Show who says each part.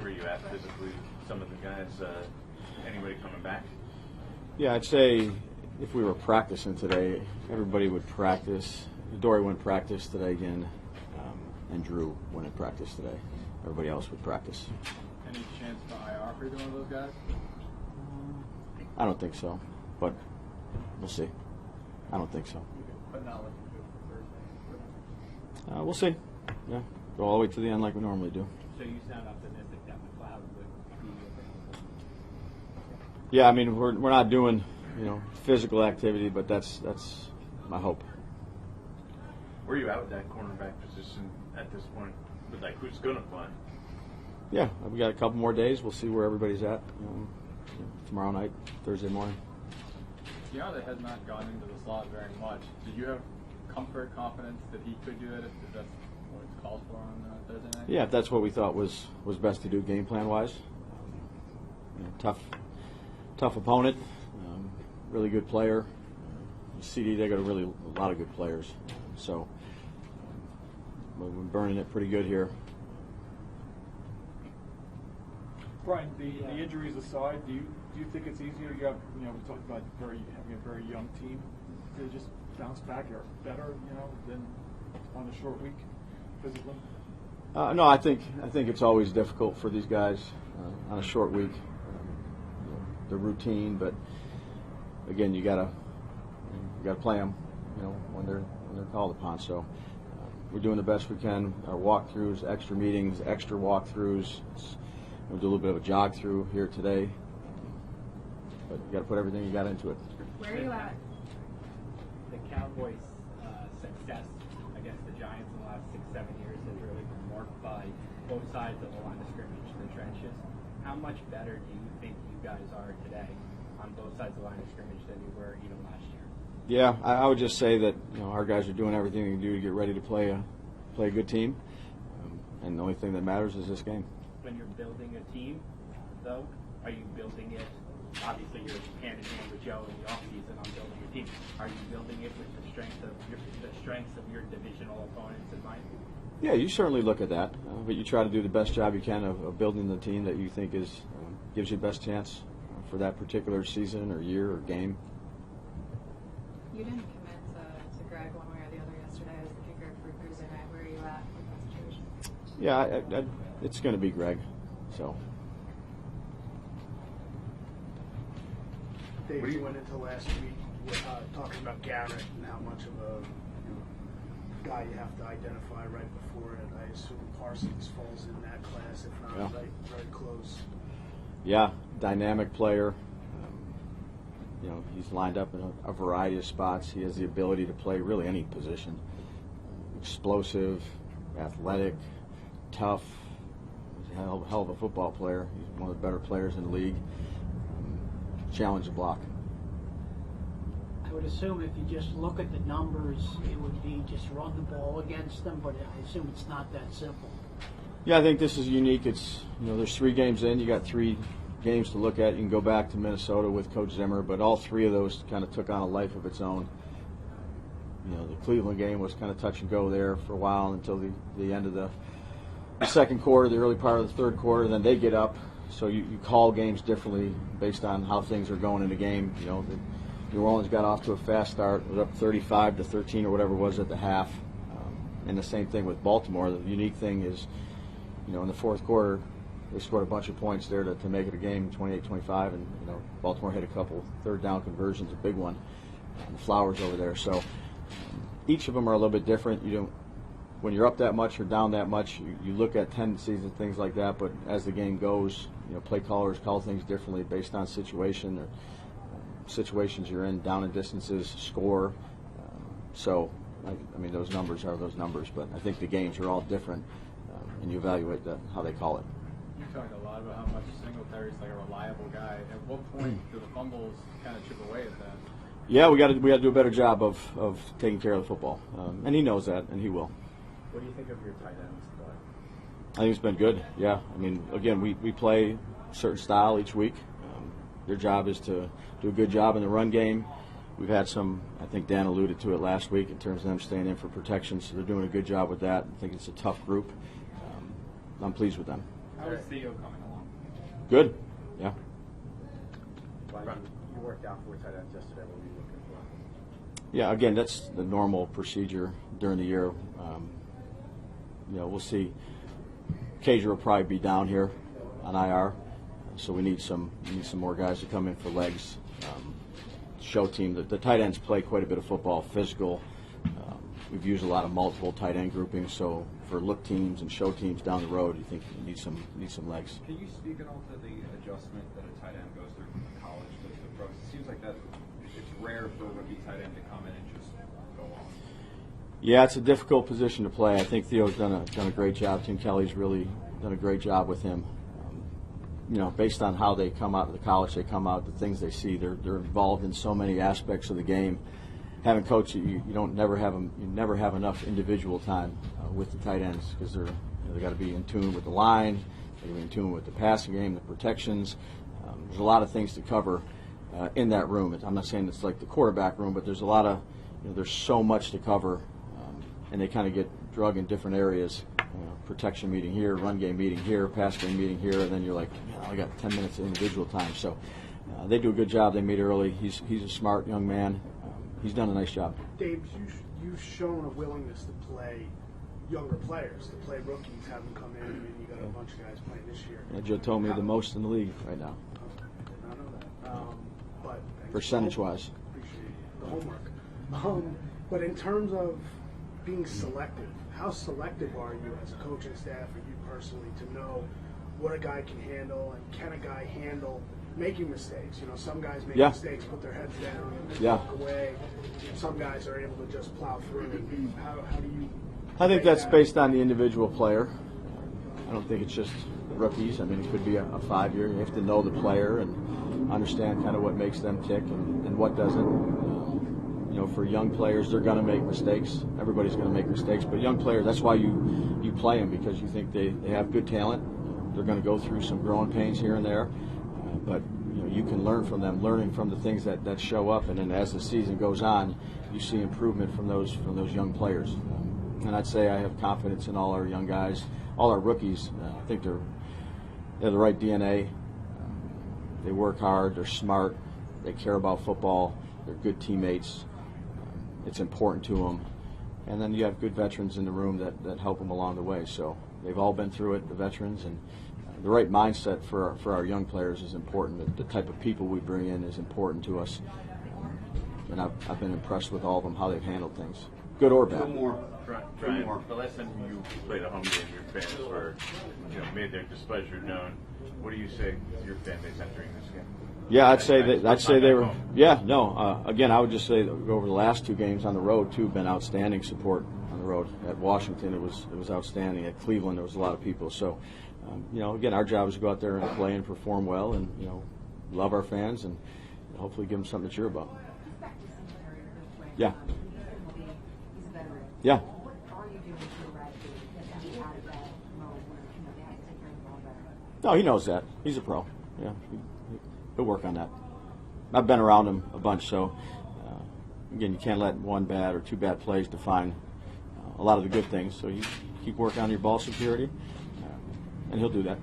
Speaker 1: Where are you at physically? Some of the guys, anybody coming back?
Speaker 2: Yeah, I'd say if we were practicing today, everybody would practice. Dory wouldn't practice today again, and Drew wouldn't practice today. Everybody else would practice.
Speaker 3: Any chance for IR for either one of those guys?
Speaker 2: I don't think so, but we'll see. I don't think so.
Speaker 3: But not looking good for Thursday.
Speaker 2: We'll see. Yeah, go all the way to the end like we normally do.
Speaker 4: So you sound optimistic that McLeod would be available?
Speaker 2: Yeah, I mean we're not doing physical activity, but that's my hope.
Speaker 1: Where are you at with that cornerback position at this point? With like who's going to play?
Speaker 2: Yeah, we got a couple more days. We'll see where everybody's at tomorrow night, Thursday morning.
Speaker 3: Deontay has not gone into the slot very much. Did you have comfort, confidence that he could do it if that's what it's called for on Thursday night?
Speaker 2: Yeah, if that's what we thought was best to do game plan wise. Tough opponent, really good player. CD, they got a lot of good players, so we're burning it pretty good here.
Speaker 5: Brian, the injuries aside, do you think it's easier? You have, we talked about having a very young team to just bounce back or better, than on a short week physically.
Speaker 2: No, I think it's always difficult for these guys on a short week. The routine, but again, you gotta play them, when they're called upon. So we're doing the best we can. Our walkthroughs, extra meetings, extra walkthroughs. We'll do a little bit of a jog through here today, but you got to put everything you got into it.
Speaker 6: Where are you at?
Speaker 4: The Cowboys' success against the Giants in the last 6-7 years has really been marked by both sides of the line of scrimmage, the trenches. How much better do you think you guys are today on both sides of the line of scrimmage than you were even last year?
Speaker 2: Yeah, I would just say that our guys are doing everything they can do to get ready to play a good team, and the only thing that matters is this game.
Speaker 4: When you're building a team, though, are you building it? Obviously, you're hand in hand with Joe in the offseason on building a team. Are you building it with the strengths of your divisional opponents in mind?
Speaker 2: Yeah, you certainly look at that, but you try to do the best job you can of building the team that you think gives you the best chance for that particular season or year or game.
Speaker 6: You didn't commit to Greg one way or the other yesterday as the kicker for Thursday night. Where are you at with that situation?
Speaker 2: Yeah, it's going to be Greg. So.
Speaker 7: Dave, you went into last week talking about Garrett and how much of a guy you have to identify right before it. I assume Parsons falls in that class, if not right very close.
Speaker 2: Yeah, dynamic player. He's lined up in a variety of spots. He has the ability to play really any position. Explosive, athletic, tough. He's a hell of a football player. He's one of the better players in the league. Challenge the block.
Speaker 8: I would assume if you just look at the numbers, it would be just run the ball against them, but I assume it's not that simple.
Speaker 2: Yeah, I think this is unique. It's there's 3 games in. You got 3 games to look at. You can go back to Minnesota with Coach Zimmer, but all 3 of those kind of took on a life of its own. The Cleveland game was kind of touch and go there for a while until the end of the second quarter, the early part of the third quarter. Then they get up, so you call games differently based on how things are going in the game. New Orleans got off to a fast start. It was up 35-13 or whatever it was at the half. And the same thing with Baltimore. The unique thing is, in the fourth quarter, they scored a bunch of points there to make it a game, 28-25, and Baltimore hit a couple third down conversions, a big one, and Flowers over there. So each of them are a little bit different. When you're up that much or down that much, you look at tendencies and things like that. But as the game goes, play callers call things differently based on situation or situations you're in, down and distances, score. So those numbers are those numbers. But I think the games are all different, and you evaluate how they call it.
Speaker 3: You talked a lot about how much Singletary's like a reliable guy. At what point do the fumbles kind of chip away at that?
Speaker 2: Yeah, we got to do a better job of taking care of the football, and he knows that, and he will.
Speaker 4: What do you think of your tight ends?
Speaker 2: I think it's been good. Yeah, again, we play a certain style each week. Their job is to do a good job in the run game. We've had some, I think Dan alluded to it last week, in terms of them staying in for protection, so they're doing a good job with that. I think it's a tough group. I'm pleased with them.
Speaker 3: How is Theo coming along?
Speaker 2: Good. Yeah.
Speaker 9: You worked out 4 tight ends yesterday. What were you looking for?
Speaker 2: Yeah, again, that's the normal procedure during the year. We'll see. Cager will probably be down here on IR, so we need some more guys to come in for legs. Show team. The tight ends play quite a bit of football, physical. We've used a lot of multiple tight end groupings, so for look teams and show teams down the road, you think you need some legs.
Speaker 10: Can you speak at all to the adjustment that a tight end goes through from college to the pros? It seems like that it's rare for a rookie tight end to come in and just go on.
Speaker 2: Yeah, it's a difficult position to play. I think Theo's done a great job. Tim Kelly's really done a great job with him. Based on how they come out of the college, they come out, the things they see, they're involved in so many aspects of the game. Having coached, you never have enough individual time with the tight ends because they got to be in tune with the line, they got to be in tune with the passing game, the protections. There's a lot of things to cover in that room. I'm not saying it's like the quarterback room, but there's a lot of there's so much to cover, and they kind of get drug in different areas. Protection meeting here, run game meeting here, pass game meeting here, and then you're like, I got 10 minutes of individual time. So they do a good job. They meet early. He's a smart young man. He's done a nice job.
Speaker 7: Dave, you've shown a willingness to play younger players, to play rookies, have them come in. I mean, you got a bunch of guys playing this year.
Speaker 2: Yeah, Joe told me the most in the league right now.
Speaker 7: I did not know that. But
Speaker 2: Percentage-wise.
Speaker 7: Appreciate the homework. But in terms of being selective, how selective are you as a coaching staff or you personally to know what a guy can handle, and can a guy handle making mistakes? Some guys make mistakes, put their heads down, and walk away. Some guys are able to just plow through. How do you?
Speaker 2: I think that's based on the individual player. I don't think it's just rookies. I mean, it could be a 5-year. You have to know the player and understand kind of what makes them tick and what doesn't. For young players, they're going to make mistakes. Everybody's going to make mistakes. But young players, that's why you play them, because you think they have good talent. They're going to go through some growing pains here and there. But you can learn from them, learning from the things that show up. And then as the season goes on, you see improvement from those young players. And I'd say I have confidence in all our young guys, all our rookies. I think they're the right DNA. They work hard. They're smart. They care about football. They're good teammates. It's important to them. And then you have good veterans in the room that help them along the way. So they've all been through it, the veterans, and the right mindset for our young players is important. The type of people we bring in is important to us. And I've been impressed with all of them, how they've handled things, good or bad.
Speaker 1: Brian, the last time you played a home game, your fans were, made their displeasure known. What do you say to your fan base entering this game?
Speaker 2: Yeah, I'd say they were. Yeah, no. Again, I would just say that over the last 2 games on the road too, been outstanding support on the road. At Washington, it was outstanding. At Cleveland, there was a lot of people. So, again, our job is to go out there and play and perform well, and love our fans, and hopefully give them something to cheer about. Yeah. Yeah. No, he knows that. He's a pro. Yeah. He'll work on that. I've been around him a bunch, so again, you can't let 1 bad or 2 bad plays define a lot of the good things. So you keep working on your ball security, and he'll do that.